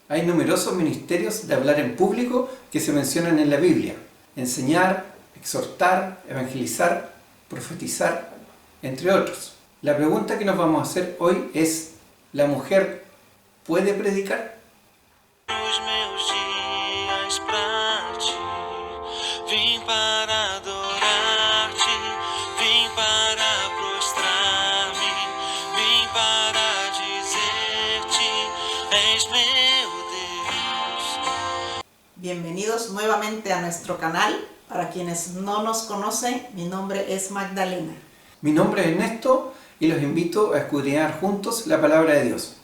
Hay numerosos ministerios de hablar en público que se mencionan en la Biblia: enseñar, exhortar, evangelizar, profetizar, entre otros. La pregunta que nos vamos a hacer hoy es: ¿la mujer puede predicar? Os meus dias pra ti, vim para adorar-te, vim para prostrar-me, vim para dizer-te, és meu Deus. Bienvenidos nuevamente a nuestro canal. Para quienes no nos conocen, mi nombre es Magdalena. Mi nombre es Ernesto y los invito a escudriñar juntos la palabra de Dios.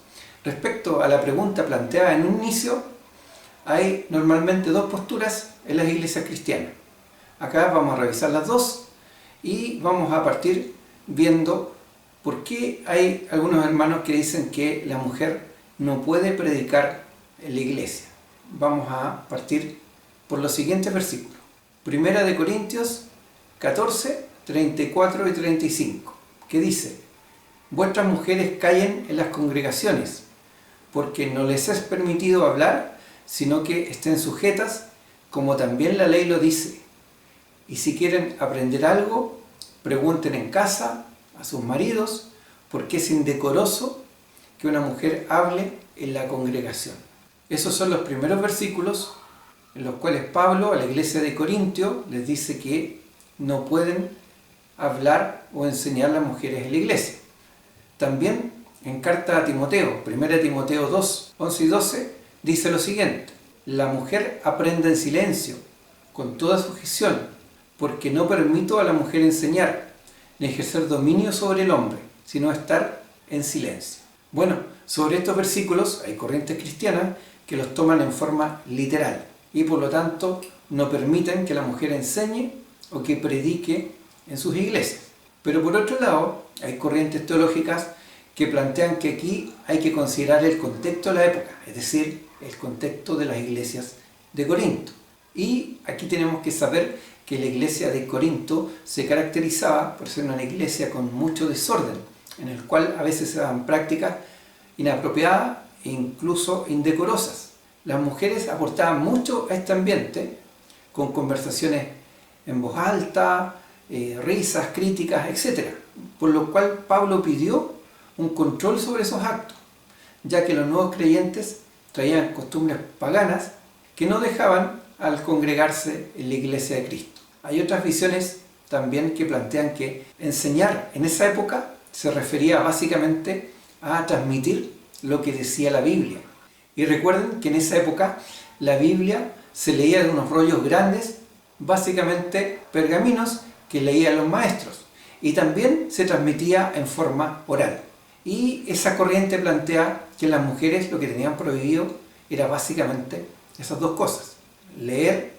Respecto a la pregunta planteada en un inicio, hay normalmente dos posturas en las iglesias cristianas. Acá vamos a revisar las dos y vamos a partir viendo por qué hay algunos hermanos que dicen que la mujer no puede predicar en la iglesia. Vamos a partir por los siguientes versículos. Primera de Corintios 14, 34 y 35, que dice: vuestras mujeres callen en las congregaciones, porque no les es permitido hablar, sino que estén sujetas, como también la ley lo dice. Y si quieren aprender algo, pregunten en casa a sus maridos, porque es indecoroso que una mujer hable en la congregación. Esos son los primeros versículos en los cuales Pablo a la iglesia de Corintio les dice que no pueden hablar o enseñar las mujeres en la iglesia. También en carta a Timoteo, 1 Timoteo 2, 11 y 12, dice lo siguiente: la mujer aprenda en silencio, con toda sujeción, porque no permito a la mujer enseñar, ni ejercer dominio sobre el hombre, sino estar en silencio. Bueno, sobre estos versículos hay corrientes cristianas que los toman en forma literal y por lo tanto no permiten que la mujer enseñe o que predique en sus iglesias. Pero por otro lado, hay corrientes teológicas que plantean que aquí hay que considerar el contexto de la época, es decir, el contexto de las iglesias de Corinto. Y aquí tenemos que saber que la iglesia de Corinto se caracterizaba por ser una iglesia con mucho desorden, en el cual a veces se daban prácticas inapropiadas e incluso indecorosas. Las mujeres aportaban mucho a este ambiente con conversaciones en voz alta, risas, críticas, etc. Por lo cual Pablo pidió un control sobre esos actos, ya que los nuevos creyentes traían costumbres paganas que no dejaban al congregarse en la iglesia de Cristo. Hay otras visiones también que plantean que enseñar en esa época se refería básicamente a transmitir lo que decía la Biblia. Y recuerden que en esa época la Biblia se leía de unos rollos grandes, básicamente pergaminos que leían los maestros, y también se transmitía en forma oral. Y esa corriente plantea que las mujeres lo que tenían prohibido era básicamente esas dos cosas: leer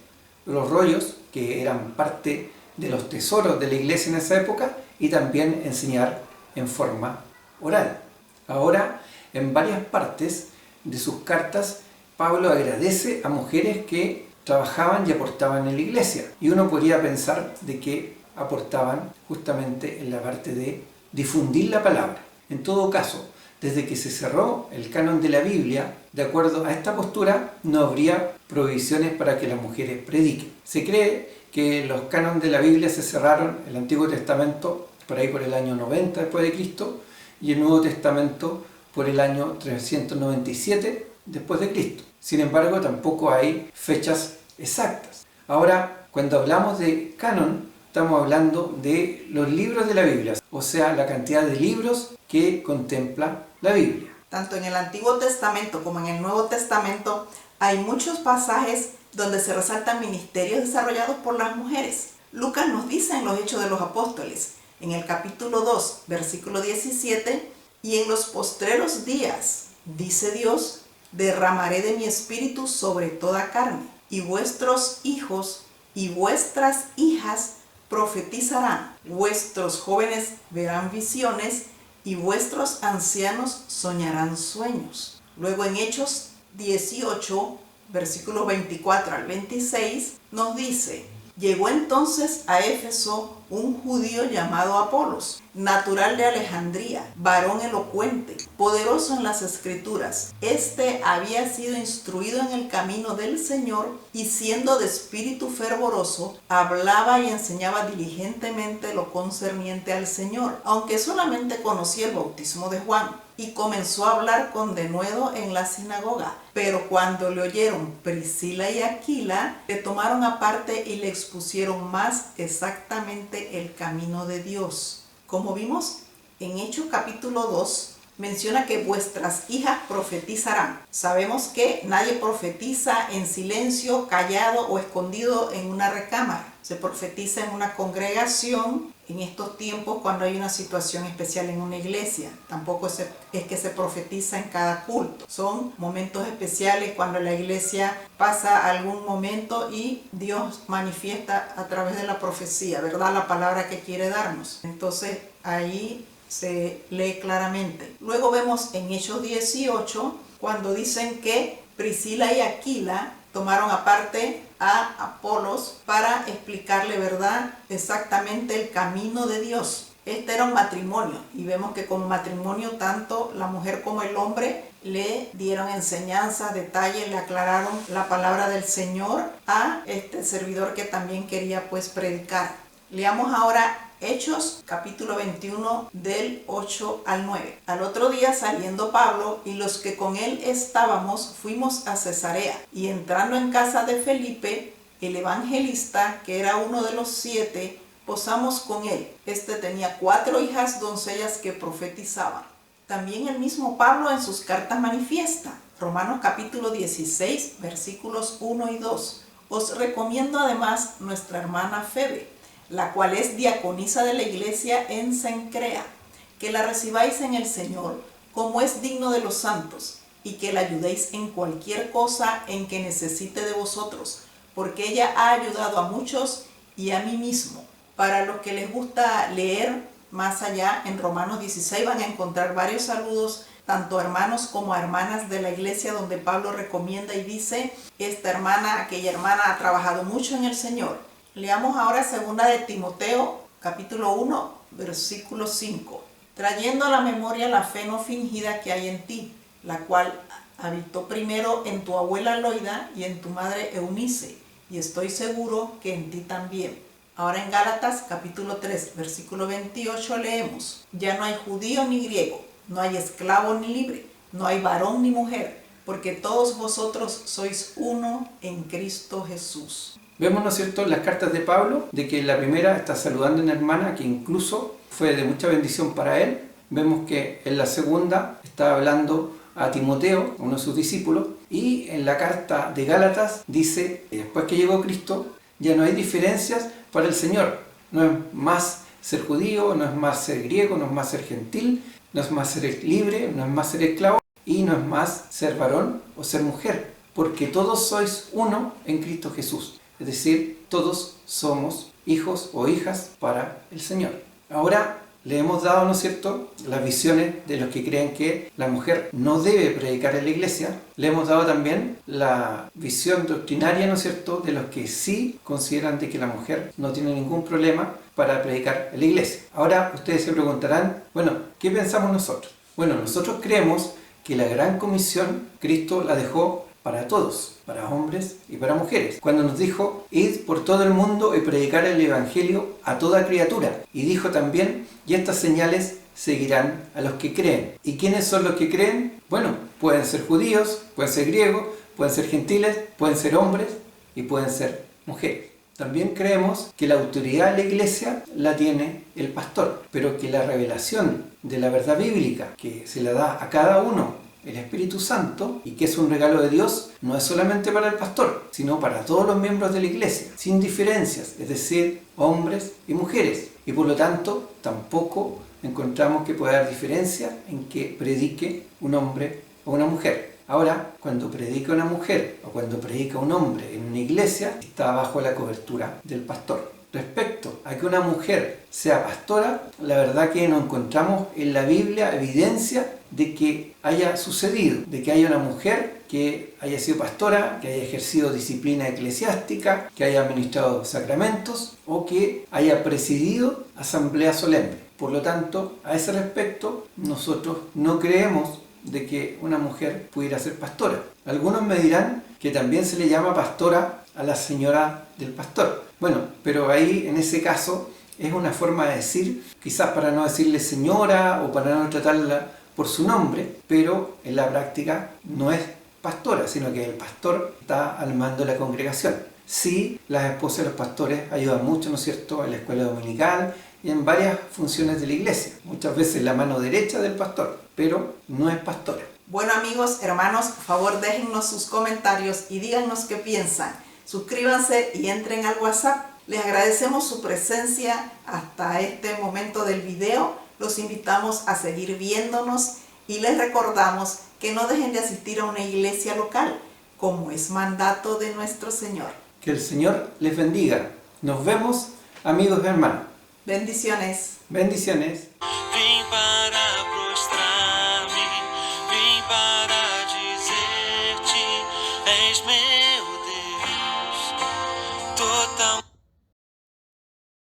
los rollos, que eran parte de los tesoros de la iglesia en esa época, y también enseñar en forma oral. Ahora, en varias partes de sus cartas, Pablo agradece a mujeres que trabajaban y aportaban en la iglesia. Y uno podría pensar de que aportaban justamente en la parte de difundir la palabra. En todo caso, desde que se cerró el canon de la Biblia, de acuerdo a esta postura, no habría prohibiciones para que las mujeres prediquen. Se cree que los cánones de la Biblia se cerraron en el Antiguo Testamento por ahí por el año 90 después de Cristo y el Nuevo Testamento por el año 397 después de Cristo. Sin embargo, tampoco hay fechas exactas. Ahora, cuando hablamos de canon, estamos hablando de los libros de la Biblia, o sea, la cantidad de libros que contempla la Biblia. Tanto en el Antiguo Testamento como en el Nuevo Testamento hay muchos pasajes donde se resaltan ministerios desarrollados por las mujeres. Lucas nos dice en los Hechos de los Apóstoles, en el capítulo 2, versículo 17, y en los postreros días, dice Dios, derramaré de mi espíritu sobre toda carne, y vuestros hijos y vuestras hijas profetizarán, vuestros jóvenes verán visiones, y vuestros ancianos soñarán sueños. Luego en Hechos 18, versículos 24 al 26, nos dice: llegó entonces a Éfeso un judío llamado Apolos, natural de Alejandría, varón elocuente, poderoso en las escrituras. Este había sido instruido en el camino del Señor y siendo de espíritu fervoroso, hablaba y enseñaba diligentemente lo concerniente al Señor, aunque solamente conocía el bautismo de Juan. Y comenzó a hablar con denuedo en la sinagoga. Pero cuando le oyeron Priscila y Aquila, le tomaron aparte y le expusieron más exactamente el camino de Dios. Como vimos en Hechos capítulo 2, menciona que vuestras hijas profetizarán. Sabemos que nadie profetiza en silencio, callado o escondido en una recámara. Se profetiza en una congregación en estos tiempos cuando hay una situación especial en una iglesia. Tampoco es que se profetiza en cada culto. Son momentos especiales cuando la iglesia pasa algún momento y Dios manifiesta a través de la profecía, ¿verdad? La palabra que quiere darnos. Entonces ahí se lee claramente. Luego vemos en Hechos 18 cuando dicen que Priscila y Aquila tomaron aparte a Apolos para explicarle, ¿verdad?, exactamente el camino de Dios. Este era un matrimonio y vemos que como matrimonio tanto la mujer como el hombre le dieron enseñanza, detalles, le aclararon la palabra del Señor a este servidor que también quería pues predicar. Leamos ahora Hechos capítulo 21 del 8 al 9. Al otro día saliendo Pablo y los que con él estábamos fuimos a Cesarea y entrando en casa de Felipe, el evangelista, que era uno de los 7, posamos con él. Este tenía 4 hijas doncellas que profetizaban. También el mismo Pablo en sus cartas manifiesta. Romanos capítulo 16 versículos 1 y 2. Os recomiendo además nuestra hermana Febe, la cual es diaconisa de la iglesia en Cencrea, que la recibáis en el Señor, como es digno de los santos, y que la ayudéis en cualquier cosa en que necesite de vosotros, porque ella ha ayudado a muchos y a mí mismo. Para los que les gusta leer más allá, en Romanos 16 van a encontrar varios saludos, tanto a hermanos como a hermanas de la iglesia, donde Pablo recomienda y dice, esta hermana, aquella hermana ha trabajado mucho en el Señor. Leamos ahora 2 de Timoteo, capítulo 1, versículo 5. Trayendo a la memoria la fe no fingida que hay en ti, la cual habitó primero en tu abuela Loida y en tu madre Eunice, y estoy seguro que en ti también. Ahora en Gálatas, capítulo 3, versículo 28 leemos, ya no hay judío ni griego, no hay esclavo ni libre, no hay varón ni mujer, porque todos vosotros sois uno en Cristo Jesús. Vemos, ¿no es cierto?, en las cartas de Pablo, de que la primera está saludando a una hermana que incluso fue de mucha bendición para él. Vemos que en la segunda está hablando a Timoteo, uno de sus discípulos, y en la carta de Gálatas dice que después que llegó Cristo ya no hay diferencias para el Señor. No es más ser judío, no es más ser griego, no es más ser gentil, no es más ser libre, no es más ser esclavo y no es más ser varón o ser mujer, porque todos sois uno en Cristo Jesús. Es decir, todos somos hijos o hijas para el Señor. Ahora le hemos dado, ¿no es cierto?, las visiones de los que creen que la mujer no debe predicar en la iglesia. Le hemos dado también la visión doctrinaria, ¿no es cierto?, de los que sí consideran de que la mujer no tiene ningún problema para predicar en la iglesia. Ahora ustedes se preguntarán, bueno, ¿qué pensamos nosotros? Bueno, nosotros creemos que la gran comisión Cristo la dejó para todos, para hombres y para mujeres. Cuando nos dijo, id por todo el mundo y predicar el evangelio a toda criatura. Y dijo también, y estas señales seguirán a los que creen. ¿Y quiénes son los que creen? Bueno, pueden ser judíos, pueden ser griegos, pueden ser gentiles, pueden ser hombres y pueden ser mujeres. También creemos que la autoridad de la iglesia la tiene el pastor, pero que la revelación de la verdad bíblica que se la da a cada uno el Espíritu Santo, y que es un regalo de Dios, no es solamente para el pastor, sino para todos los miembros de la iglesia, sin diferencias, es decir, hombres y mujeres. Y por lo tanto, tampoco encontramos que pueda haber diferencia en que predique un hombre o una mujer. Ahora, cuando predica una mujer o cuando predica un hombre en una iglesia, está bajo la cobertura del pastor. Respecto a que una mujer sea pastora, la verdad que no encontramos en la Biblia evidencia de que haya sucedido, de que haya una mujer que haya sido pastora, que haya ejercido disciplina eclesiástica, que haya administrado sacramentos o que haya presidido asamblea solemne. Por lo tanto, a ese respecto, nosotros no creemos de que una mujer pudiera ser pastora. Algunos me dirán que también se le llama pastora a la señora del pastor. Bueno, pero ahí en ese caso es una forma de decir, quizás para no decirle señora o para no tratarla por su nombre, pero en la práctica no es pastora, sino que el pastor está al mando de la congregación. Sí, las esposas de los pastores ayudan mucho, ¿no es cierto?, en la escuela dominical y en varias funciones de la iglesia. Muchas veces la mano derecha del pastor, pero no es pastora. Bueno amigos, hermanos, por favor déjennos sus comentarios y díganos qué piensan. Suscríbanse y entren al WhatsApp. Les agradecemos su presencia hasta este momento del video. Los invitamos a seguir viéndonos y les recordamos que no dejen de asistir a una iglesia local, como es mandato de nuestro Señor. Que el Señor les bendiga. Nos vemos, amigos y hermanos. Bendiciones. Bendiciones. Vim para prostrar-me, vim para dizer-te, és meu.